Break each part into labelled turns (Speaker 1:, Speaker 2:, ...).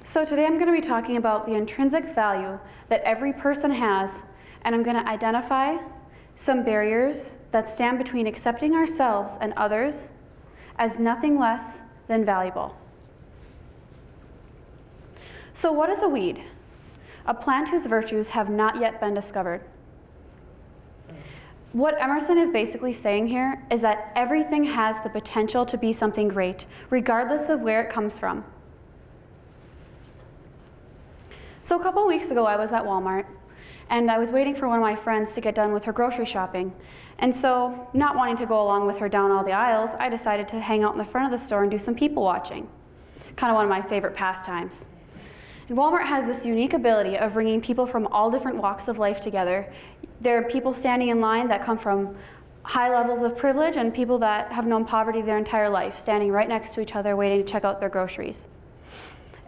Speaker 1: So today I'm going to be talking about the intrinsic value that every person has, and I'm going to identify some barriers that stand between accepting ourselves and others as nothing less than valuable. So what is a weed? A plant whose virtues have not yet been discovered. What Emerson is basically saying here is that everything has the potential to be something great, regardless of where it comes from. So a couple weeks ago, I was at Walmart, and I was waiting for one of my friends to get done with her grocery shopping. And so, not wanting to go along with her down all the aisles, I decided to hang out in the front of the store and do some people watching. Kind of one of my favorite pastimes. And Walmart has this unique ability of bringing people from all different walks of life together. There are people standing in line that come from high levels of privilege and people that have known poverty their entire life, standing right next to each other waiting to check out their groceries.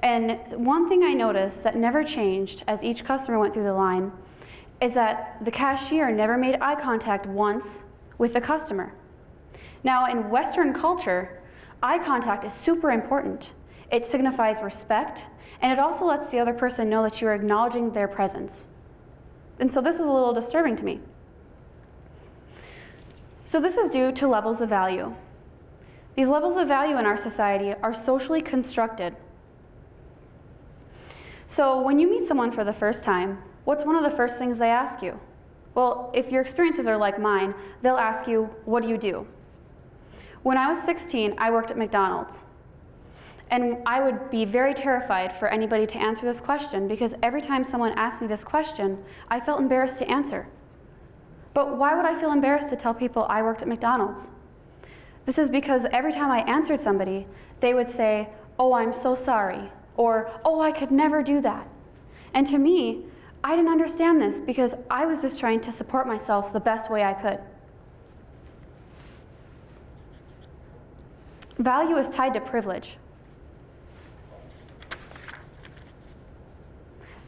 Speaker 1: And one thing I noticed that never changed as each customer went through the line is that the cashier never made eye contact once with the customer. Now, in Western culture, eye contact is super important. It signifies respect, and it also lets the other person know that you are acknowledging their presence. And so this is a little disturbing to me. So this is due to levels of value. These levels of value in our society are socially constructed. So when you meet someone for the first time, what's one of the first things they ask you? Well, if your experiences are like mine, they'll ask you, what do you do? When I was 16, I worked at McDonald's. And I would be very terrified for anybody to answer this question because every time someone asked me this question, I felt embarrassed to answer. But why would I feel embarrassed to tell people I worked at McDonald's? This is because every time I answered somebody, they would say, oh, I'm so sorry. Or, oh, I could never do that. And to me, I didn't understand this because I was just trying to support myself the best way I could. Value is tied to privilege.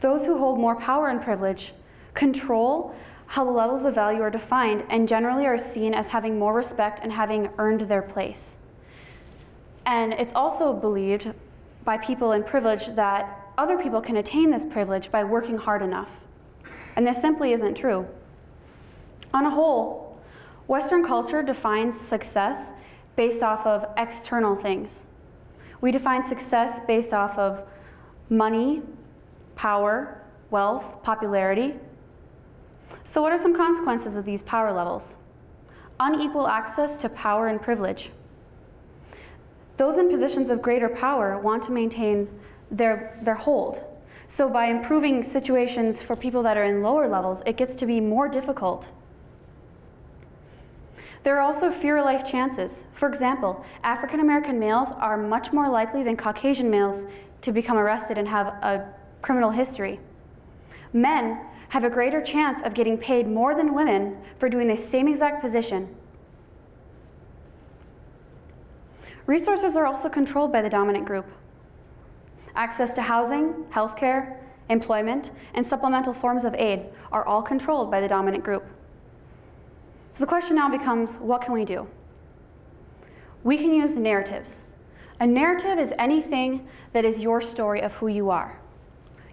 Speaker 1: Those who hold more power and privilege control how the levels of value are defined and generally are seen as having more respect and having earned their place. And it's also believed by people in privilege that other people can attain this privilege by working hard enough. And this simply isn't true. On a whole, Western culture defines success based off of external things. We define success based off of money, power, wealth, popularity. So what are some consequences of these power levels? Unequal access to power and privilege. Those in positions of greater power want to maintain their hold. So by improving situations for people that are in lower levels, it gets to be more difficult. There are also fewer life chances. For example, African American males are much more likely than Caucasian males to become arrested and have a criminal history. Men have a greater chance of getting paid more than women for doing the same exact position. Resources are also controlled by the dominant group. Access to housing, healthcare, employment, and supplemental forms of aid are all controlled by the dominant group. So the question now becomes, what can we do? We can use narratives. A narrative is anything that is your story of who you are.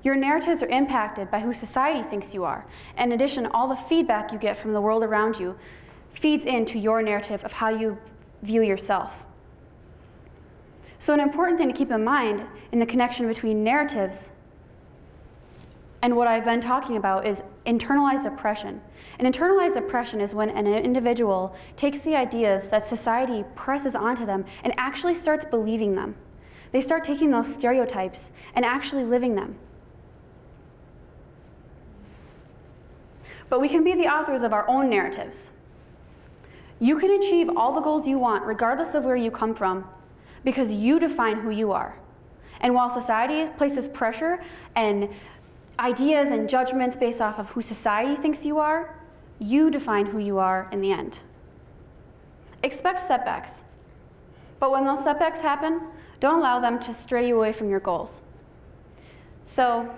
Speaker 1: Your narratives are impacted by who society thinks you are. In addition, all the feedback you get from the world around you feeds into your narrative of how you view yourself. So an important thing to keep in mind in the connection between narratives and what I've been talking about is internalized oppression. And internalized oppression is when an individual takes the ideas that society presses onto them and actually starts believing them. They start taking those stereotypes and actually living them. But we can be the authors of our own narratives. You can achieve all the goals you want regardless of where you come from, because you define who you are. And while society places pressure and ideas and judgments based off of who society thinks you are, you define who you are in the end. Expect setbacks. But when those setbacks happen, don't allow them to stray you away from your goals. So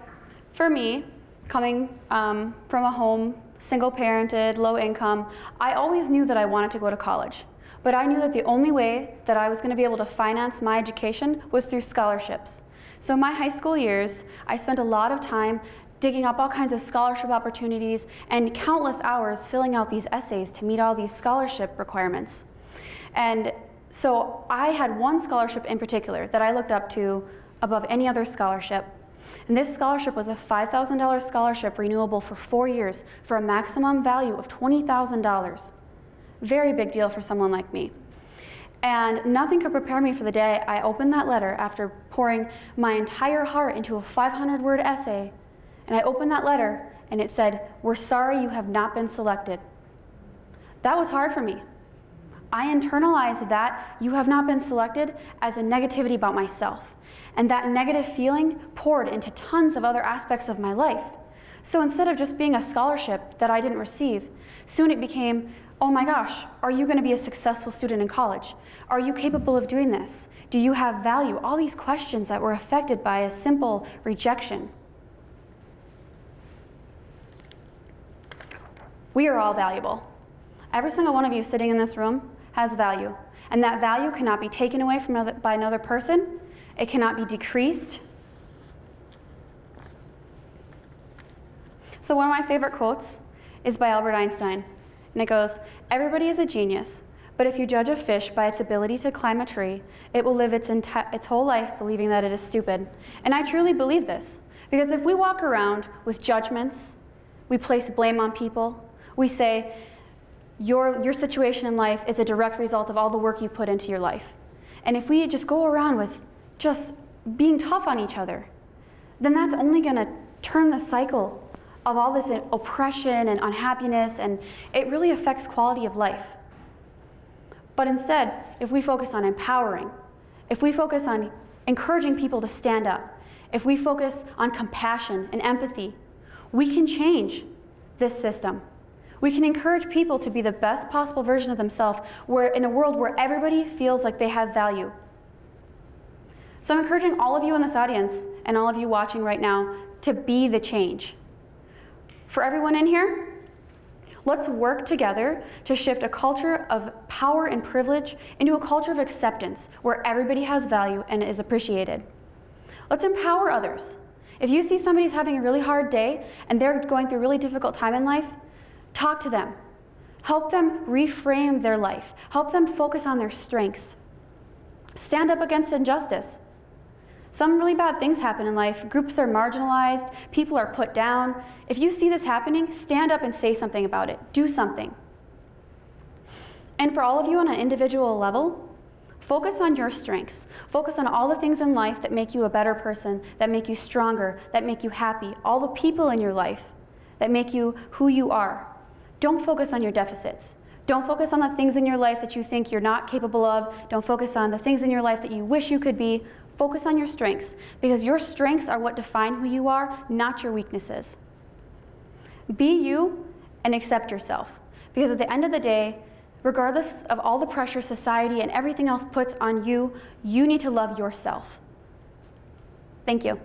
Speaker 1: for me, coming from a home, single-parented, low income, I always knew that I wanted to go to college. But I knew that the only way that I was going to be able to finance my education was through scholarships. So in my high school years, I spent a lot of time digging up all kinds of scholarship opportunities and countless hours filling out these essays to meet all these scholarship requirements. And so I had one scholarship in particular that I looked up to above any other scholarship. And this scholarship was a $5,000 scholarship renewable for 4 years for a maximum value of $20,000. Very big deal for someone like me. And nothing could prepare me for the day I opened that letter after pouring my entire heart into a 500-word essay. And I opened that letter and it said, "We're sorry you have not been selected." That was hard for me. I internalized that "you have not been selected" as a negativity about myself. And that negative feeling poured into tons of other aspects of my life. So instead of just being a scholarship that I didn't receive, soon it became, "Oh my gosh, are you going to be a successful student in college? Are you capable of doing this? Do you have value?" All these questions that were affected by a simple rejection. We are all valuable. Every single one of you sitting in this room has value. And that value cannot be taken away by another person. It cannot be decreased. So one of my favorite quotes is by Albert Einstein. And it goes, "Everybody is a genius, but if you judge a fish by its ability to climb a tree, it will live its whole life believing that it is stupid." And I truly believe this, because if we walk around with judgments, we place blame on people, we say, your situation in life is a direct result of all the work you put into your life. And if we just go around with just being tough on each other, then that's only going to turn the cycle of all this oppression and unhappiness, and it really affects quality of life. But instead, if we focus on empowering, if we focus on encouraging people to stand up, if we focus on compassion and empathy, we can change this system. We can encourage people to be the best possible version of themselves in a world where everybody feels like they have value. So I'm encouraging all of you in this audience and all of you watching right now to be the change. For everyone in here, let's work together to shift a culture of power and privilege into a culture of acceptance where everybody has value and is appreciated. Let's empower others. If you see somebody's having a really hard day and they're going through a really difficult time in life, talk to them. Help them reframe their life. Help them focus on their strengths. Stand up against injustice. Some really bad things happen in life. Groups are marginalized. People are put down. If you see this happening, stand up and say something about it. Do something. And for all of you on an individual level, focus on your strengths. Focus on all the things in life that make you a better person, that make you stronger, that make you happy. All the people in your life that make you who you are. Don't focus on your deficits. Don't focus on the things in your life that you think you're not capable of. Don't focus on the things in your life that you wish you could be. Focus on your strengths, because your strengths are what define who you are, not your weaknesses. Be you and accept yourself, because at the end of the day, regardless of all the pressure society and everything else puts on you, you need to love yourself. Thank you.